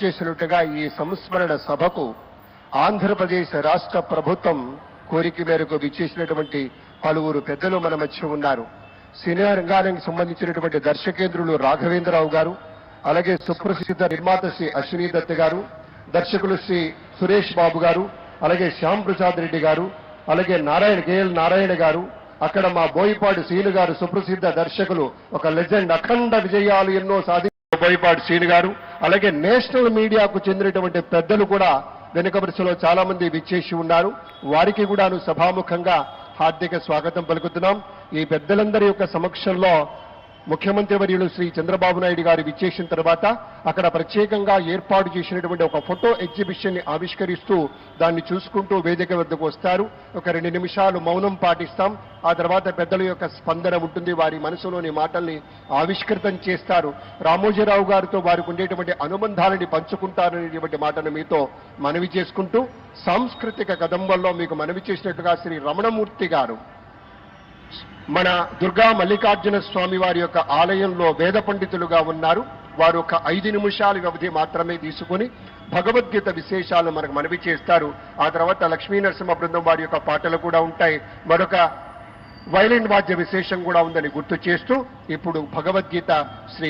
చేసినట్టుగా ఈ సంస్మరణ సభకు ఆంధ్రప్రదేశ్ రాష్ట్ర ప్రభుత్వం కోరిక మేరకు విచ్చేసినటువంటి పలువురు పెద్దలు మన మధ్య ఉన్నారు. సినిమా రంగానికి సంబంధించినటువంటి దర్శకేంద్రులు రాఘవేంద్రరావు గారు, అలాగే సుప్రసిద్ధ నిర్మాత శ్రీ అశ్విని దత్ గారు, దర్శకులు శ్రీ సురేష్ బాబు గారు, అలాగే శ్యామ్ ప్రసాద్ రెడ్డి గారు, అలాగే కేఎల్ నారాయణ గారు, అక్కడ మా బోయిపాటి శ్రీను గారు సుప్రసిద్ధ దర్శకులు, ఒక లెజెండ్, అఖండ విజయాలు ఎన్నో సాధి బోయిపాటి శ్రీను గారు, అలాగే నేషనల్ మీడియాకు చెందినటువంటి పెద్దలు కూడా వెనుక వరుసలో చాలా మంది విచ్చేసి ఉన్నారు. వారికి కూడాను సభాముఖంగా హార్దిక స్వాగతం పలుకుతున్నాం. ఈ పెద్దలందరి యొక్క సమక్షంలో ముఖ్యమంత్రి వర్యులు శ్రీ చంద్రబాబు నాయుడు గారు విచ్చేసిన తర్వాత అక్కడ ప్రత్యేకంగా ఏర్పాటు చేసినటువంటి ఒక ఫోటో ఎగ్జిబిషన్ ని ఆవిష్కరిస్తూ దాన్ని చూసుకుంటూ వేదిక వద్దకు వస్తారు. ఒక 2 నిమిషాలు మౌనం పాటిస్తాం. ఆ తర్వాత పెద్దల యొక్క స్పందన ఉంటుంది. వారి మనసులోని మాటల్ని ఆవిష్కృతం చేస్తారు. రామోజీరావు గారితో వారికి ఉండేటువంటి అనుబంధాలని పంచుకుంటారనేటువంటి మాటను మీతో మనవి చేసుకుంటూ, సాంస్కృతిక కదంబంలో మీకు మనవి చేసినట్టుగా శ్రీ రమణమూర్తి గారు మన దుర్గా మల్లికార్జున స్వామి వారి యొక్క ఆలయంలో వేద పండితులుగా ఉన్నారు. వారు ఒక 5 నిమిషాల వ్యవధి మాత్రమే తీసుకుని భగవద్గీత విశేషాలు మనకు మనవి చేస్తారు. ఆ తర్వాత లక్ష్మీ నరసింహ బృందం వారి యొక్క పాటలు కూడా ఉంటాయి. మరొక వైలిన్ వాద్య విశేషం కూడా ఉందని గుర్తు చేస్తూ ఇప్పుడు భగవద్గీత శ్రీ